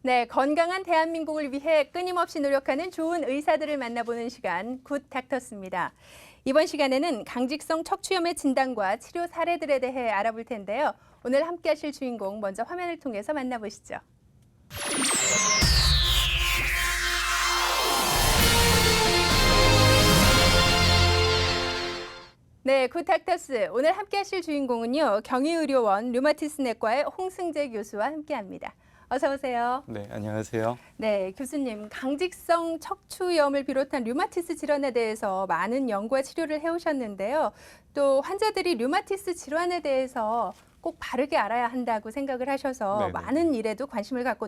네, 건강한 대한민국을 위해 끊임없이 노력하는 좋은 의사들을 만나보는 시간, 굿 닥터스입니다. 이번 시간에는 강직성 척추염의 진단과 치료 사례들에 대해 알아볼 텐데요. 오늘 함께 하실 주인공 먼저 화면을 통해서 만나보시죠. 네, 굿 닥터스. 오늘 함께 하실 주인공은요. 경희의료원 류마티스 내과의 홍승재 교수와 함께합니다. 어서 오세요. 네, 안녕하세요. 네, 교수님, 강직성 척추염을 비롯한 류마티스 질환에 대해서 많은 연구와 치료를 해오셨는데요. 또 환자들이 류마티스 질환에 대해서 꼭 바르게 알아야 한다고 생각을 하셔서 네네. 많은 일에도 관심을 갖고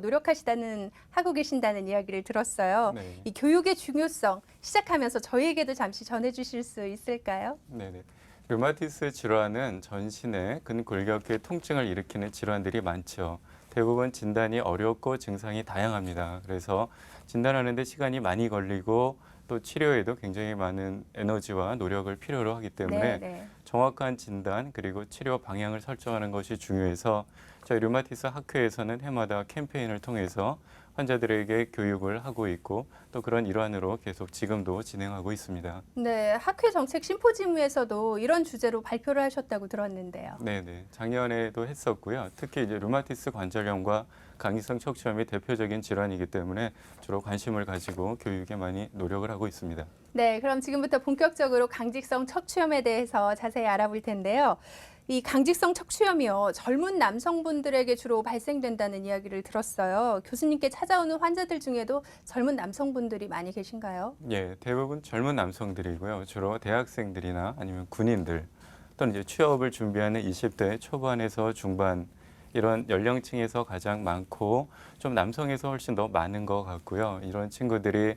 하고 계신다는 이야기를 들었어요. 네. 이 교육의 중요성 시작하면서 저희에게도 잠시 전해주실 수 있을까요? 네네. 류마티스 질환은 전신에 근골격계 통증을 일으키는 질환들이 많죠. 대부분 진단이 어렵고 증상이 다양합니다. 그래서 진단하는데 시간이 많이 걸리고 또 치료에도 굉장히 많은 에너지와 노력을 필요로 하기 때문에 네. 정확한 진단 그리고 치료 방향을 설정하는 것이 중요해서 저희 류마티스 학회에서는 해마다 캠페인을 통해서 환자들에게 교육을 하고 있고 또 그런 일환으로 계속 지금도 진행하고 있습니다. 네, 학회 정책 심포지움에서도 이런 주제로 발표를 하셨다고 들었는데요. 네네. 작년에도 했었고요. 특히 이제 류마티스 관절염과 강직성 척추염이 대표적인 질환이기 때문에 주로 관심을 가지고 교육에 많이 노력을 하고 있습니다. 네, 그럼 지금부터 본격적으로 강직성 척추염에 대해서 자세히 알아볼 텐데요. 이 강직성 척추염이요, 젊은 남성분들에게 주로 발생된다는 이야기를 들었어요. 교수님께 찾아오는 환자들 중에도 젊은 남성분들이 많이 계신가요? 예, 대부분 젊은 남성들이고요. 주로 대학생들이나 아니면 군인들 또는 이제 취업을 준비하는 20대 초반에서 중반 이런 연령층에서 가장 많고 좀 남성에서 훨씬 더 많은 것 같고요. 이런 친구들이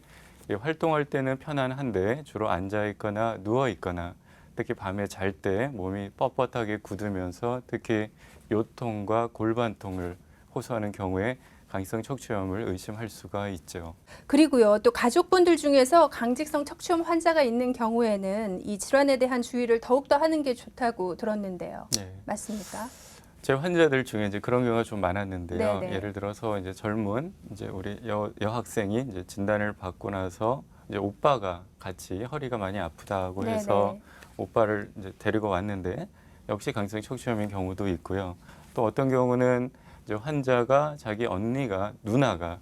활동할 때는 편안한데 주로 앉아 있거나 누워 있거나 특히 밤에 잘 때 몸이 뻣뻣하게 굳으면서 특히 요통과 골반통을 호소하는 경우에 강직성 척추염을 의심할 수가 있죠. 그리고요, 또 가족분들 중에서 강직성 척추염 환자가 있는 경우에는 이 질환에 대한 주의를 더욱더 하는 게 좋다고 들었는데요. 네. 맞습니까? 제 환자들 중에 이제 그런 경우가 좀 많았는데요. 네네. 예를 들어서 이제 젊은 이제 우리 여학생이 이제 진단을 받고 나서 이제 오빠가 같이 허리가 많이 아프다고 해서 네네. 오빠를 이제 데리고 왔는데 역시 강성 척추염인 경우도 있고요. 또 어떤 경우는 이제 환자가 자기 언니가 누나가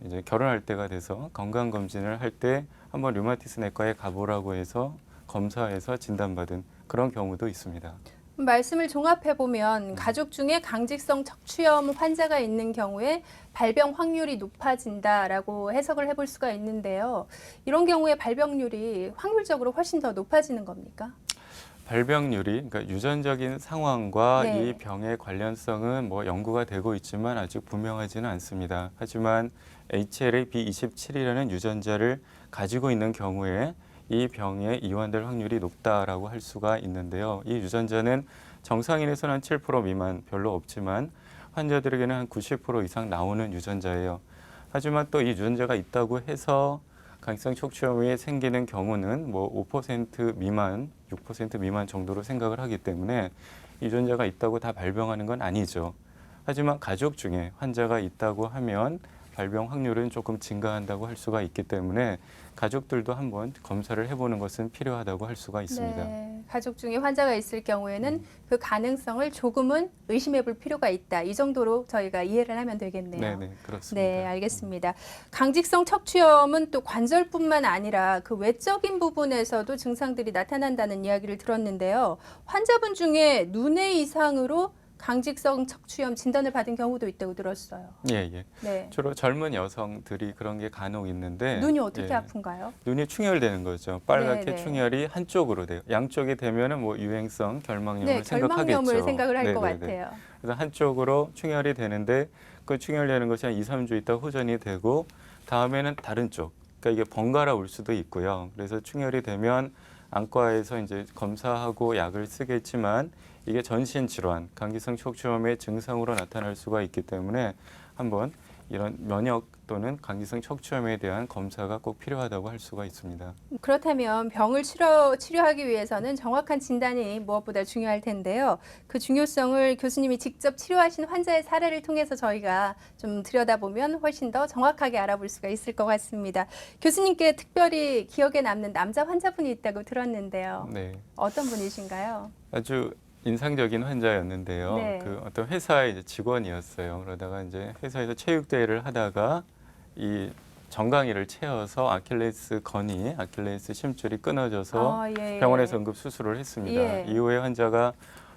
이제 결혼할 때가 돼서 건강 검진을 할 때 한번 류마티스 내과에 가보라고 해서 검사해서 진단받은 그런 경우도 있습니다. 말씀을 종합해 보면 가족 중에 강직성 척추염 환자가 있는 경우에 발병 확률이 높아진다라고 해석을 해볼 수가 있는데요. 이런 경우에 발병률이 확률적으로 훨씬 더 높아지는 겁니까? 발병률이 그러니까 유전적인 상황과 네. 이 병의 관련성은 뭐 연구가 되고 있지만 아직 분명하지는 않습니다. 하지만 HLA-B27이라는 유전자를 가지고 있는 경우에 이 병에 이완될 확률이 높다라고 할 수가 있는데요. 이 유전자는 정상인에서는 한 7% 미만 별로 없지만 환자들에게는 한 90% 이상 나오는 유전자예요. 하지만 또 이 유전자가 있다고 해서 강직성 척추염이 생기는 경우는 뭐 5% 미만, 6% 미만 정도로 생각을 하기 때문에 유전자가 있다고 다 발병하는 건 아니죠. 하지만 가족 중에 환자가 있다고 하면 발병 확률은 조금 증가한다고 할 수가 있기 때문에 가족들도 한번 검사를 해보는 것은 필요하다고 할 수가 있습니다. 네, 가족 중에 환자가 있을 경우에는 그 가능성을 조금은 의심해 볼 필요가 있다. 이 정도로 저희가 이해를 하면 되겠네요. 네네, 그렇습니다. 네, 알겠습니다. 강직성 척추염은 또 관절뿐만 아니라 그 외적인 부분에서도 증상들이 나타난다는 이야기를 들었는데요. 환자분 중에 눈의 이상으로 강직성 척추염 진단을 받은 경우도 있다고 들었어요. 예, 예. 네. 주로 젊은 여성들이 그런 게 간혹 있는데 눈이 어떻게 예, 아픈가요? 눈이 충혈되는 거죠. 빨갛게 네, 네. 충혈이 한쪽으로 돼요. 양쪽이 되면은 뭐 유행성 결막염을 네, 생각하겠죠. 결막염을 생각을 할 것 네네네. 같아요. 그래서 한쪽으로 충혈이 되는데 그 충혈되는 것이 한 2, 3주 있다 호전이 되고 다음에는 다른 쪽. 그러니까 이게 번갈아 올 수도 있고요. 그래서 충혈이 되면 안과에서 이제 검사하고 약을 쓰겠지만 이게 전신 질환, 강기성 척추염의 증상으로 나타날 수가 있기 때문에 한번 이런 면역 또는 강기성 척추염에 대한 검사가 꼭 필요하다고 할 수가 있습니다. 그렇다면 병을 치료하기 위해서는 정확한 진단이 무엇보다 중요할 텐데요. 그 중요성을 교수님이 직접 치료하신 환자의 사례를 통해서 저희가 좀 들여다보면 훨씬 더 정확하게 알아볼 수가 있을 것 같습니다. 교수님께 특별히 기억에 남는 남자 환자분이 있다고 들었는데요. 네, 어떤 분이신가요? 아주 인상적인 환자였는데요. 네. 그 어떤 회사의 이제 직원이었어요. 그러다가 이제 회사에서 체육대회를 하다가 이 정강이를 채워서 아킬레스 심줄이 끊어져서 예. 병원에서 응급 수술을 했습니다. 예. 이후에 환자가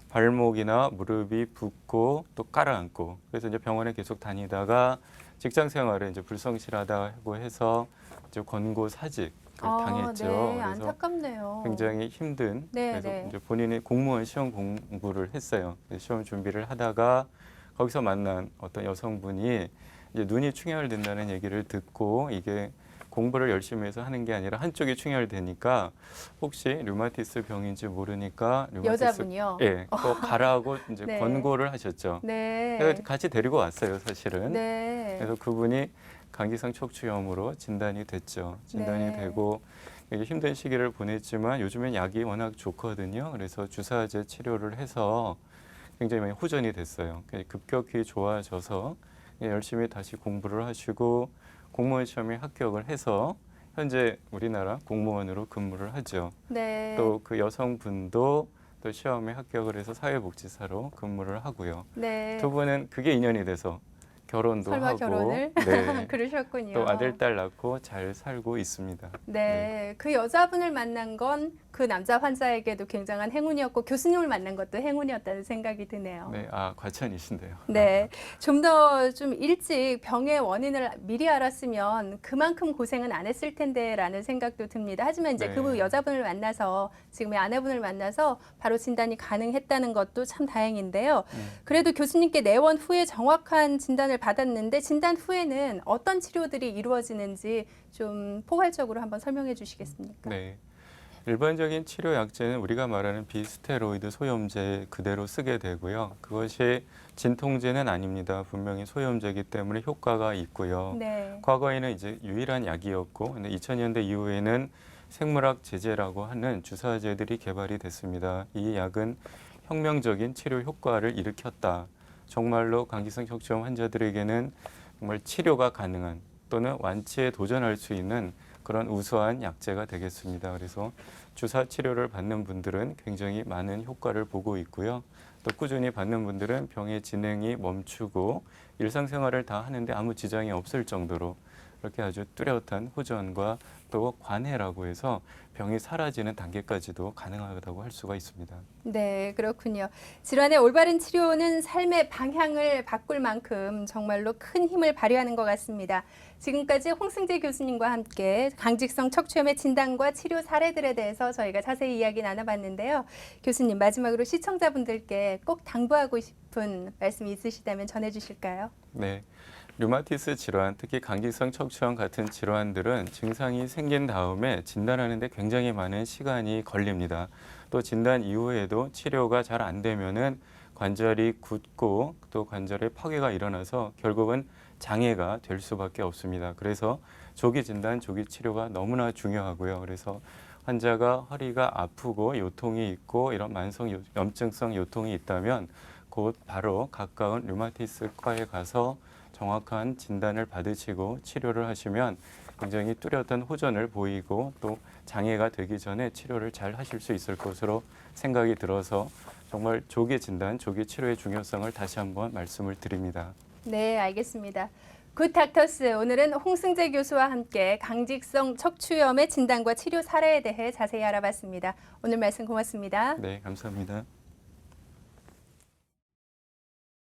발목이나 무릎이 붓고 또 깔아앉고 그래서 이제 병원에 계속 다니다가 직장 생활에 이제 불성실하다고 해서 이제 권고 사직을 당했죠. 네, 그래서 안타깝네요. 굉장히 힘든 네, 그래서 네. 이제 본인이 공무원 시험 공부를 했어요. 시험 준비를 하다가 거기서 만난 어떤 여성분이 이제 눈이 충혈된다는 얘기를 듣고 이게 공부를 열심히 해서 하는 게 아니라 한쪽이 충혈되니까 혹시 류마티스 병인지 모르니까 여자분이요? 예, 꼭 가라고 이제 네. 권고를 하셨죠. 네. 그래서 같이 데리고 왔어요, 사실은. 네. 그래서 그분이 강기성 척추염으로 진단이 됐죠. 진단이 네. 되고 이제 힘든 시기를 보냈지만 요즘엔 약이 워낙 좋거든요. 그래서 주사제 치료를 해서 굉장히 많이 호전이 됐어요. 급격히 좋아져서 열심히 다시 공부를 하시고 공무원 시험에 합격을 해서 현재 우리나라 공무원으로 근무를 하죠. 네. 또 그 여성분도 또 시험에 합격을 해서 사회복지사로 근무를 하고요. 네. 두 분은 그게 인연이 돼서 결혼도 설마 하고 결혼을? 네. 그러셨군요. 또 아들, 딸 낳고 잘 살고 있습니다. 네. 그 여자분을 만난 건 그 남자 환자에게도 굉장한 행운이었고 교수님을 만난 것도 행운이었다는 생각이 드네요. 네, 아 과찬이신데요. 네. 좀 더 좀 일찍 병의 원인을 미리 알았으면 그만큼 고생은 안 했을 텐데라는 생각도 듭니다. 하지만 이제 네. 그 여자분을 만나서 지금의 아내분을 만나서 바로 진단이 가능했다는 것도 참 다행인데요. 그래도 교수님께 내원 후에 정확한 진단을 받았는데 진단 후에는 어떤 치료들이 이루어지는지 좀 포괄적으로 한번 설명해 주시겠습니까? 네. 일반적인 치료 약제는 우리가 말하는 비스테로이드 소염제 그대로 쓰게 되고요. 그것이 진통제는 아닙니다. 분명히 소염제이기 때문에 효과가 있고요. 네. 과거에는 이제 유일한 약이었고, 근데 2000년대 이후에는 생물학 제제라고 하는 주사제들이 개발이 됐습니다. 이 약은 혁명적인 치료 효과를 일으켰다. 정말로 강기성 척추염 환자들에게는 정말 치료가 가능한 또는 완치에 도전할 수 있는 그런 우수한 약제가 되겠습니다. 그래서 주사 치료를 받는 분들은 굉장히 많은 효과를 보고 있고요. 또 꾸준히 받는 분들은 병의 진행이 멈추고 일상생활을 다 하는데 아무 지장이 없을 정도로 이렇게 아주 뚜렷한 호전과 또 관해라고 해서 병이 사라지는 단계까지도 가능하다고 할 수가 있습니다. 네, 그렇군요. 질환의 올바른 치료는 삶의 방향을 바꿀 만큼 정말로 큰 힘을 발휘하는 것 같습니다. 지금까지 홍승재 교수님과 함께 강직성 척추염의 진단과 치료 사례들에 대해서 저희가 자세히 이야기 나눠봤는데요. 교수님, 마지막으로 시청자분들께 꼭 당부하고 싶은 말씀이 있으시다면 전해주실까요? 네. 류마티스 질환, 특히 강기성 척추염 같은 질환들은 증상이 생긴 다음에 진단하는 데 굉장히 많은 시간이 걸립니다. 또 진단 이후에도 치료가 잘 안 되면은 관절이 굳고 또 관절에 파괴가 일어나서 결국은 장애가 될 수밖에 없습니다. 그래서 조기 진단, 조기 치료가 너무나 중요하고요. 그래서 환자가 허리가 아프고 요통이 있고 이런 만성 염증성 요통이 있다면 곧 바로 가까운 류마티스과에 가서 정확한 진단을 받으시고 치료를 하시면 굉장히 뚜렷한 호전을 보이고 또 장애가 되기 전에 치료를 잘 하실 수 있을 것으로 생각이 들어서 정말 조기 진단, 조기 치료의 중요성을 다시 한번 말씀을 드립니다. 네, 알겠습니다. 굿 닥터스, 오늘은 홍승재 교수와 함께 강직성 척추염의 진단과 치료 사례에 대해 자세히 알아봤습니다. 오늘 말씀 고맙습니다. 네, 감사합니다.